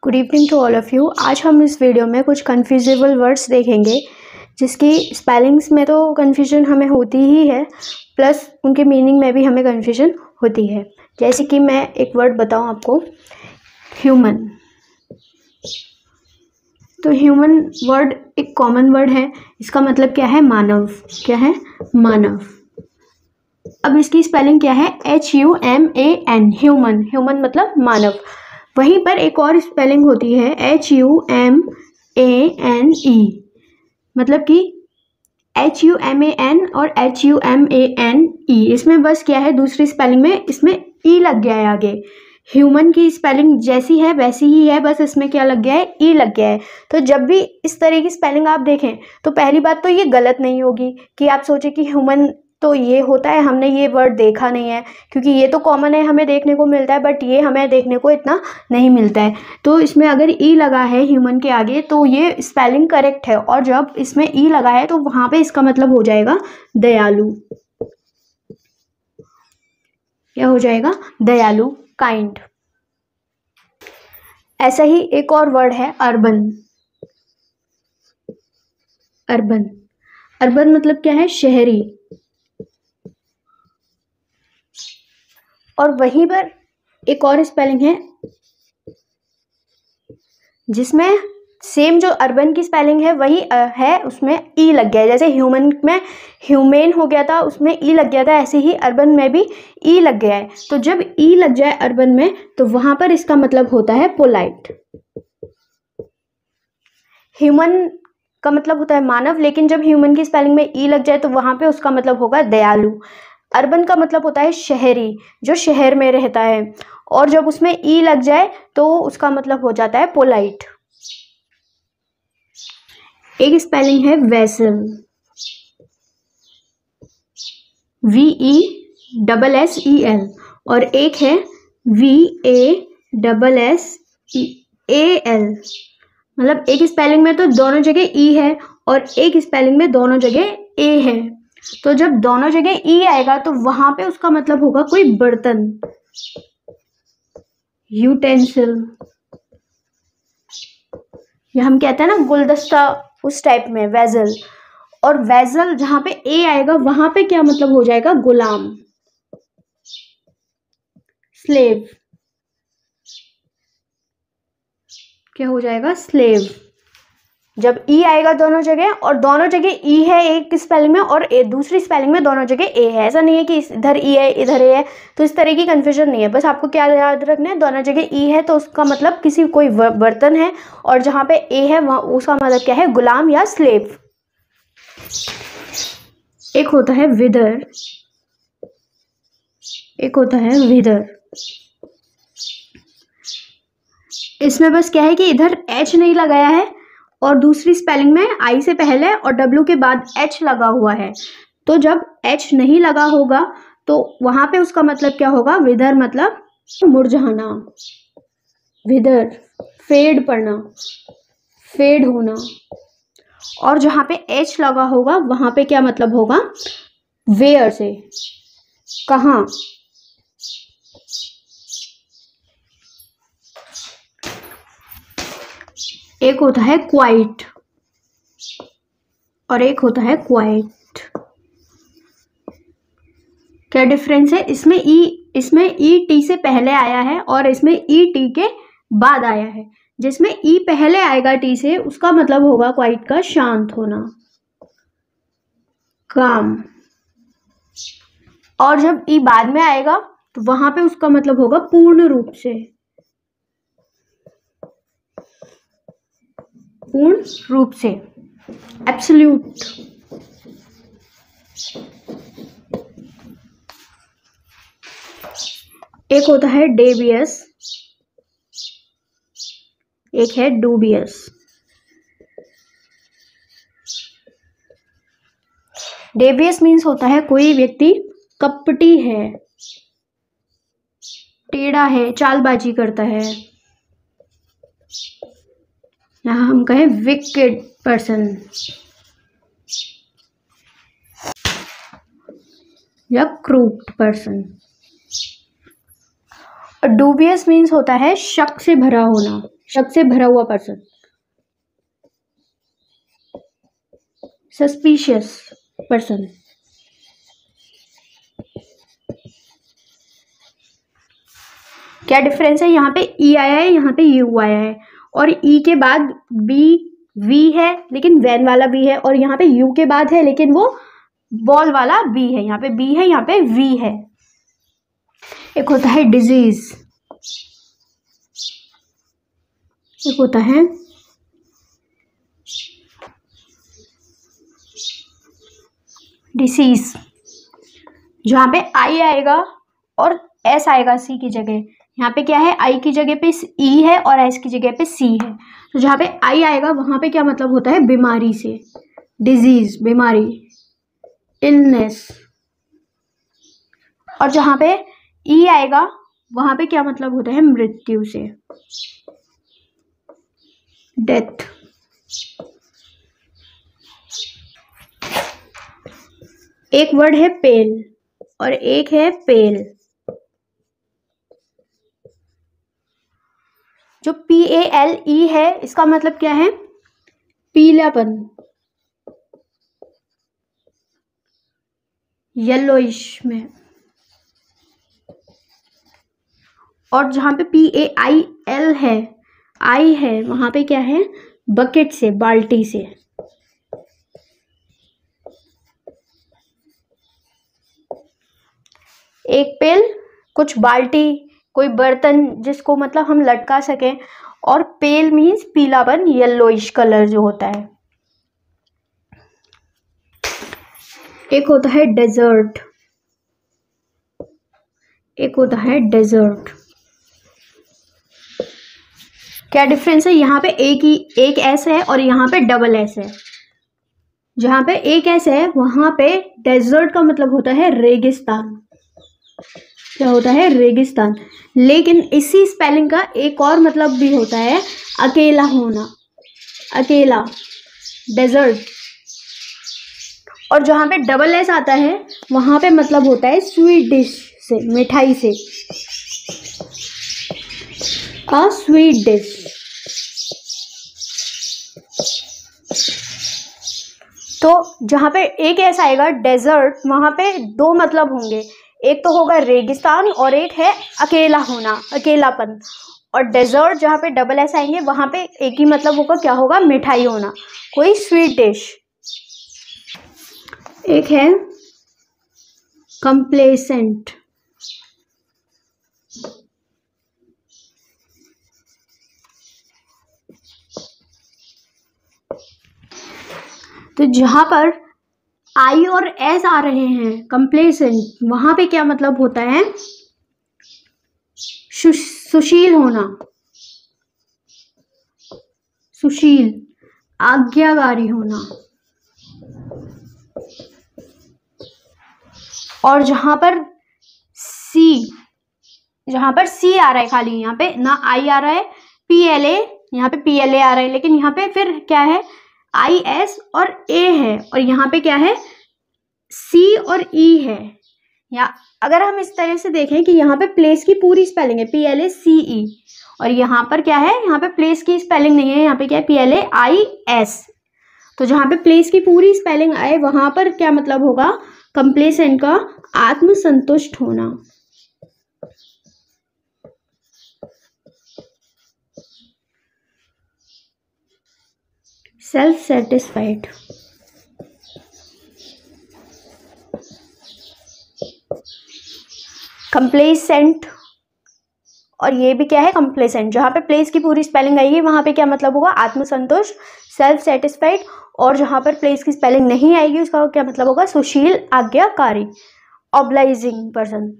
Good evening to all of you. आज हम इस वीडियो में कुछ कन्फ्यूजेबल वर्ड्स देखेंगे जिसकी स्पेलिंग्स में तो कन्फ्यूजन हमें होती ही है, प्लस उनके मीनिंग में भी हमें कन्फ्यूजन होती है। जैसे कि मैं एक वर्ड बताऊं आपको, ह्यूमन। तो ह्यूमन वर्ड एक कॉमन वर्ड है, इसका मतलब क्या है? मानव। क्या है? मानव। अब इसकी स्पेलिंग क्या है? HUMAN, human. ह्यूमन मतलब मानव। वहीं पर एक और स्पेलिंग होती है HUMANE, मतलब कि HUMAN और HUMANE। इसमें बस क्या है, दूसरी स्पेलिंग में इसमें ई लग गया है आगे। ह्यूमन की स्पेलिंग जैसी है वैसी ही है, बस इसमें क्या लग गया है? ई लग गया है। तो जब भी इस तरह की स्पेलिंग आप देखें तो पहली बात तो ये गलत नहीं होगी कि आप सोचे कि ह्यूमन तो ये होता है, हमने ये वर्ड देखा नहीं है, क्योंकि ये तो कॉमन है, हमें देखने को मिलता है, बट ये हमें देखने को इतना नहीं मिलता है। तो इसमें अगर ई लगा है ह्यूमन के आगे तो ये स्पेलिंग करेक्ट है, और जब इसमें ई लगा है तो वहां पे इसका मतलब हो जाएगा दयालु। क्या हो जाएगा? दयालु, काइंड। ऐसा ही एक और वर्ड है अर्बन। अर्बन, अर्बन मतलब क्या है? शहरी। और वहीं पर एक और स्पेलिंग है जिसमें सेम जो अर्बन की स्पेलिंग है वही है, उसमें ई लग गया है। जैसे ह्यूमन में ह्यूमेन हो गया था, उसमें ई लग गया था, ऐसे ही अर्बन में भी ई लग गया है। तो जब ई लग जाए अर्बन में तो वहां पर इसका मतलब होता है पोलाइट। ह्यूमन का मतलब होता है मानव, लेकिन जब ह्यूमन की स्पेलिंग में ई लग जाए तो वहां पे उसका मतलब होगा दयालु। अर्बन का मतलब होता है शहरी, जो शहर में रहता है, और जब उसमें ई लग जाए तो उसका मतलब हो जाता है पोलाइट। एक स्पेलिंग है वेसल, VESSEL, और एक है VASSEAL। मतलब एक स्पेलिंग में तो दोनों जगह ई है और एक स्पेलिंग में दोनों जगह ए है। तो जब दोनों जगह ई आएगा तो वहां पे उसका मतलब होगा कोई बर्तन, यूटेंसिल, या हम कहते हैं ना गुलदस्ता, उस टाइप में वेजल। और वेजल जहां पे ए आएगा वहां पे क्या मतलब हो जाएगा? गुलाम, स्लेव। क्या हो जाएगा? स्लेव। जब ई आएगा दोनों जगह, और दोनों जगह ई है एक स्पेलिंग में और दूसरी स्पेलिंग में दोनों जगह ए है। ऐसा नहीं है कि इधर ई है इधर ए है, तो इस तरह की कंफ्यूजन नहीं है। बस आपको क्या याद रखना है, दोनों जगह ई है तो उसका मतलब किसी कोई बर्तन है, और जहां पे ए है वहां उसका मतलब क्या है? गुलाम या स्लेव। एक होता है विदर, एक होता है विदर। इसमें बस क्या है कि इधर एच नहीं लगाया है, और दूसरी स्पेलिंग में आई से पहले और डब्ल्यू के बाद एच लगा हुआ है। तो जब एच नहीं लगा होगा तो वहां पे उसका मतलब क्या होगा? विदर मतलब मुरझाना, विदर, फेड पड़ना, फेड होना। और जहां पे एच लगा होगा वहां पे क्या मतलब होगा? वेयर से, कहाँ। एक होता है क्वाइट और एक होता है क्वाइट। क्या डिफरेंस है? इसमें ई टी से पहले आया है और इसमें ई टी के बाद आया है। जिसमें ई पहले आएगा टी से उसका मतलब होगा क्वाइट का शांत होना, काम। और जब ई बाद में आएगा तो वहां पे उसका मतलब होगा पूर्ण रूप से, पूर्ण रूप से, एब्सोल्यूट। एक होता है डेवियस, एक है डूबियस। डेवियस मीन्स होता है कोई व्यक्ति कपटी है, टेढ़ा है, चालबाजी करता है। यहां हम कहें विकेड पर्सन या क्रूड पर्सन। डूबियस मीन्स होता है शक से भरा होना, शक से भरा हुआ पर्सन, सस्पिशियस पर्सन। क्या डिफरेंस है, यहाँ पे ई आया है, यहाँ पे यू आया है, और ई के बाद बी वी है लेकिन वैन वाला बी है, और यहाँ पे यू के बाद है लेकिन वो बॉल वाला बी है। यहाँ पे बी है, यहाँ पे वी है। एक होता है डिजीज, एक होता है डिसीज। जहाँ पे आई आएगा और एस आएगा सी की जगह। यहाँ पे क्या है, आई की जगह पे ई है और एस की जगह पे सी है। तो जहाँ पे आई आएगा वहाँ पे क्या मतलब होता है, बीमारी से, डिजीज बीमारी, इलनेस। और जहाँ पे ई आएगा वहाँ पे क्या मतलब होता है, मृत्यु से, डेथ। एक वर्ड है पेल और एक है पेल। जो PALE है इसका मतलब क्या है, पीलापन, येलोइश में। और जहां पे PAIL है, आई है, वहां पे क्या है, बकेट से, बाल्टी से। एक पेल, कुछ बाल्टी, कोई बर्तन जिसको मतलब हम लटका सकें, और पेल मीन्स पीलापन, येलोइश कलर जो होता है। एक होता है डेजर्ट, एक होता है डेजर्ट। क्या डिफरेंस है, यहाँ पे एक एस है और यहाँ पे डबल एस है। जहाँ पे एक एस है वहां पे डेजर्ट का मतलब होता है रेगिस्तान। क्या होता है, रेगिस्तान। लेकिन इसी स्पेलिंग का एक और मतलब भी होता है, अकेला होना, अकेला, डेजर्ट। और जहां पे डबल एस आता है वहां पे मतलब होता है स्वीट डिश से, मिठाई से, अ स्वीट डिश। तो जहां पे एक एस आएगा डेजर्ट, वहां पे दो मतलब होंगे, एक तो होगा रेगिस्तान और एक है अकेला होना, अकेलापन। और डेजर्ट जहाँ पे डबल एस आएंगे वहां पे एक ही मतलब होगा, क्या होगा, मिठाई होना, कोई स्वीट डिश। एक है कंप्लेसेंट, तो जहां पर आई और एस आ रहे हैं कंप्लेसेंट, वहां पे क्या मतलब होता है, सुशील होना, सुशील, आज्ञाकारी होना। और जहां पर सी आ रहा है, खाली यहाँ पे ना आई आ रहा है, PLA, यहाँ पे PLA आ रहा है, लेकिन यहाँ पे फिर क्या है, IS और A है, और यहाँ पे क्या है, C और E है। या अगर हम इस तरह से देखें कि यहाँ पे प्लेस की पूरी स्पेलिंग है PLACE, और यहाँ पर क्या है, यहाँ पे प्लेस की स्पेलिंग नहीं है, यहाँ पे क्या है, PLAIS। तो जहाँ पे प्लेस की पूरी स्पेलिंग आए वहां पर क्या मतलब होगा, कंप्लेसेंट का आत्मसंतुष्ट होना। Self satisfied, complacent. और ये भी क्या है, कंप्लेसेंट। जहाँ पे प्लेस की पूरी स्पेलिंग आएगी वहाँ पे क्या मतलब होगा, आत्मसंतुष्ट, सेल्फ सेटिस्फाइड। और जहाँ पर प्लेस की स्पेलिंग नहीं आएगी उसका क्या मतलब होगा, सुशील, आज्ञाकारी, ऑब्लाइजिंग पर्सन।